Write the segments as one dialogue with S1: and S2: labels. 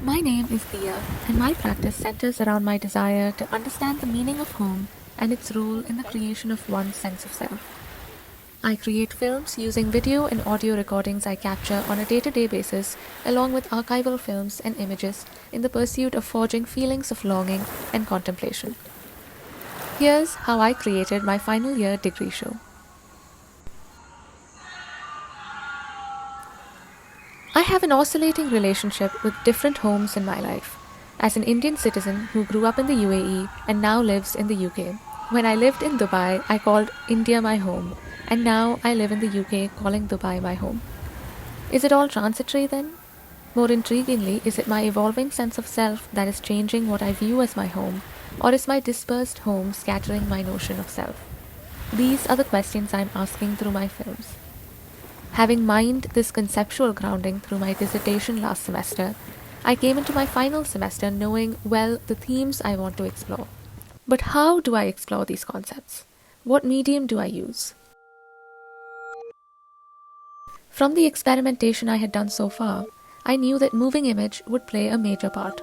S1: My name is Diya, and my practice centers around my desire to understand the meaning of home and its role in the creation of one's sense of self. I create films using video and audio recordings I capture on a day-to-day basis, along with archival films and images in the pursuit of forging feelings of longing and contemplation. Here's how I created my final year degree show. I have an oscillating relationship with different homes in my life. As an Indian citizen who grew up in the UAE and now lives in the UK, when I lived in Dubai, I called India my home, and now I live in the UK calling Dubai my home. Is it all transitory then? More intriguingly, is it my evolving sense of self that is changing what I view as my home, or is my dispersed home scattering my notion of self? These are the questions I'm asking through my films. Having mined this conceptual grounding through my dissertation last semester, I came into my final semester knowing well the themes I want to explore. But how do I explore these concepts? What medium do I use? From the experimentation I had done so far, I knew that moving image would play a major part.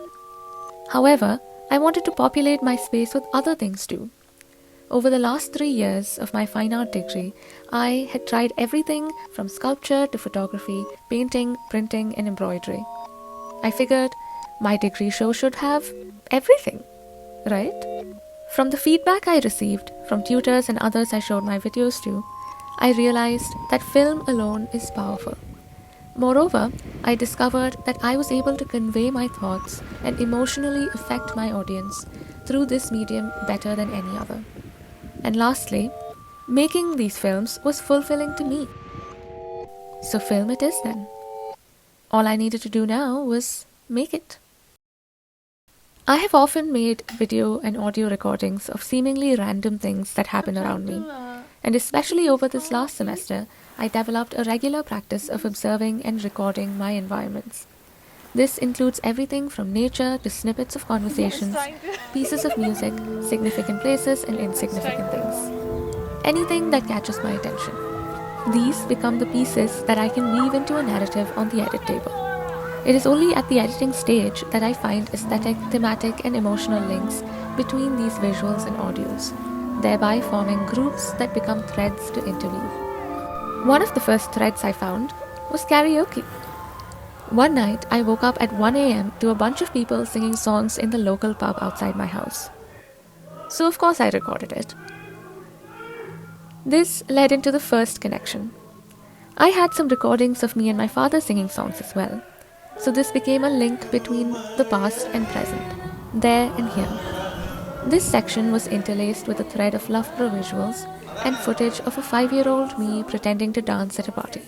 S1: However, I wanted to populate my space with other things too. Over the last 3 years of my fine art degree, I had tried everything from sculpture to photography, painting, printing, and embroidery. I figured my degree show should have everything, right? From the feedback I received from tutors and others I showed my videos to, I realized that film alone is powerful. Moreover, I discovered that I was able to convey my thoughts and emotionally affect my audience through this medium better than any other. And lastly, making these films was fulfilling to me. So film it is then. All I needed to do now was make it. I have often made video and audio recordings of seemingly random things that happen around me. And especially over this last semester, I developed a regular practice of observing and recording my environments. This includes everything from nature to snippets of conversations, pieces of music, significant places, and insignificant things. Anything that catches my attention. These become the pieces that I can weave into a narrative on the edit table. It is only at the editing stage that I find aesthetic, thematic, and emotional links between these visuals and audios, thereby forming groups that become threads to interweave. One of the first threads I found was karaoke. One night, I woke up at 1 a.m. to a bunch of people singing songs in the local pub outside my house. So of course I recorded it. This led into the first connection. I had some recordings of me and my father singing songs as well. So this became a link between the past and present, there and here. This section was interlaced with a thread of Loughborough visuals and footage of a 5-year-old me pretending to dance at a party.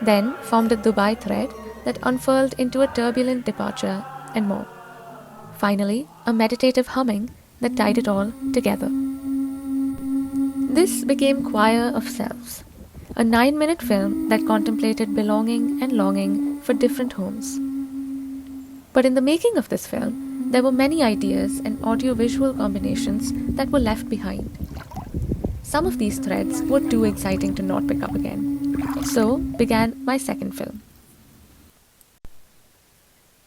S1: Then formed a Dubai thread that unfurled into a turbulent departure and more. Finally, a meditative humming that tied it all together. This became Choir of Selves, a 9-minute film that contemplated belonging and longing for different homes. But in the making of this film, there were many ideas and audio-visual combinations that were left behind. Some of these threads were too exciting to not pick up again. So began my second film.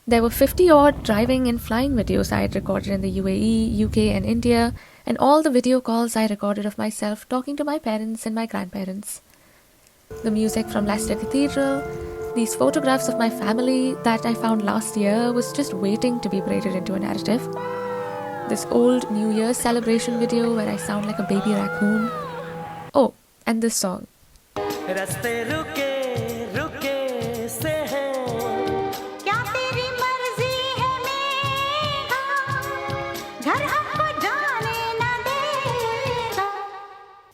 S1: There were 50-odd driving and flying videos I had recorded in the UAE, UK, and India, and all the video calls I recorded of myself talking to my parents and my grandparents. The music from Leicester Cathedral, these photographs of my family that I found last year was just waiting to be braided into a narrative. This old New Year's celebration video where I sound like a baby raccoon. Oh, and this song.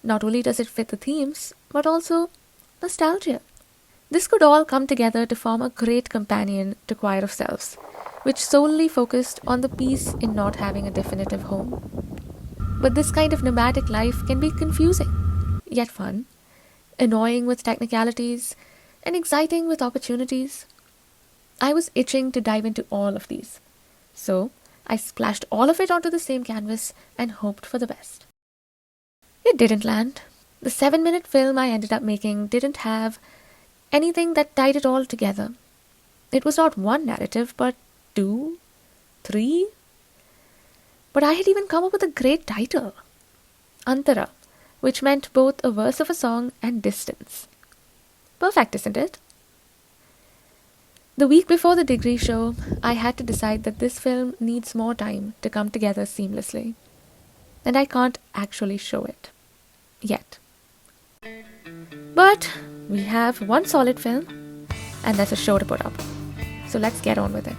S1: Not only does it fit the themes, but also nostalgia. This could all come together to form a great companion to Choir of Selves, which solely focused on the peace in not having a definitive home. But this kind of nomadic life can be confusing, yet fun, annoying with technicalities, and exciting with opportunities. I was itching to dive into all of these. So I splashed all of it onto the same canvas and hoped for the best. It didn't land. The 7-minute film I ended up making didn't have anything that tied it all together. It was not one narrative, but 2, 3. But I had even come up with a great title, Antara, which meant both a verse of a song and distance. Perfect, isn't it? The week before the degree show, I had to decide that this film needs more time to come together seamlessly. And I can't actually show it. Yet. But we have one solid film, and there's a show to put up. So let's get on with it.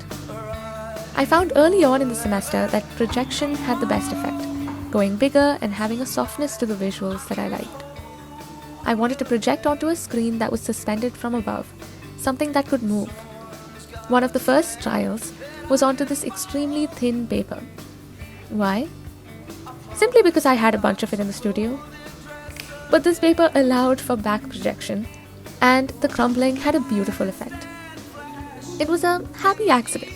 S1: I found early on in the semester that projection had the best effect, going bigger and having a softness to the visuals that I liked. I wanted to project onto a screen that was suspended from above, something that could move. One of the first trials was onto this extremely thin paper. Why? Simply because I had a bunch of it in the studio. But this paper allowed for back projection, and the crumbling had a beautiful effect. It was a happy accident.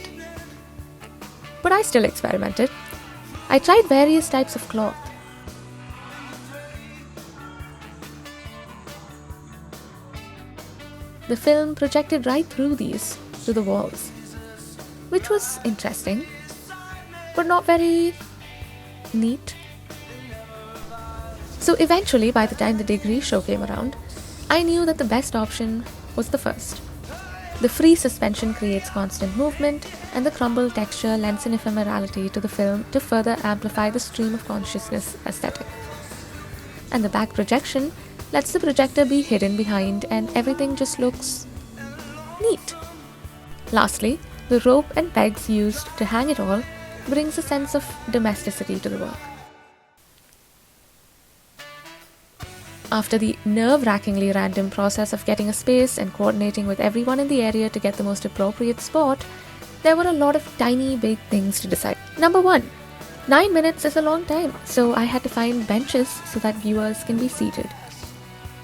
S1: But I still experimented. I tried various types of cloth. The film projected right through these, to the walls, which was interesting, but not very neat. So eventually, by the time the degree show came around, I knew that the best option was the first. The free suspension creates constant movement, and the crumbled texture lends an ephemerality to the film to further amplify the stream of consciousness aesthetic. And the back projection lets the projector be hidden behind, and everything just looks neat. Lastly, the rope and pegs used to hang it all brings a sense of domesticity to the work. After the nerve-wrackingly random process of getting a space and coordinating with everyone in the area to get the most appropriate spot, there were a lot of tiny, big things to decide. Number 1, 9 minutes is a long time, so I had to find benches so that viewers can be seated.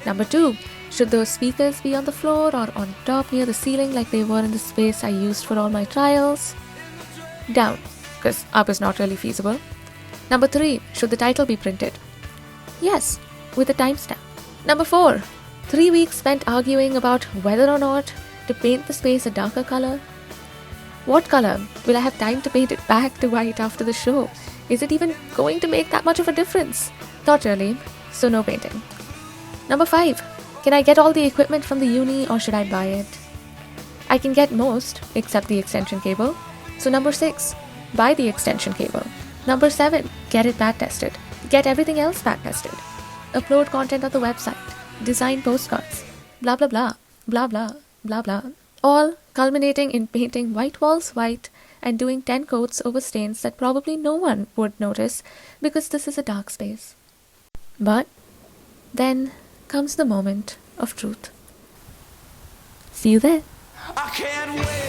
S1: Number 2, should those speakers be on the floor or on top near the ceiling like they were in the space I used for all my trials? Down, because up is not really feasible. Number 3, should the title be printed? Yes, with a timestamp. Number 4, 3 weeks spent arguing about whether or not to paint the space a darker color. What color? Will I have time to paint it back to white after the show? Is it even going to make that much of a difference? Not really, so no painting. Number 5, can I get all the equipment from the uni or should I buy it? I can get most, except the extension cable. So number 6, buy the extension cable. Number 7, get it back tested. Get everything else back tested. Upload content on the website. Design postcards. Blah blah blah. Blah blah. Blah blah. All culminating in painting white walls white and doing 10 coats over stains that probably no one would notice because this is a dark space. But then comes the moment of truth. See you there. I can't wait.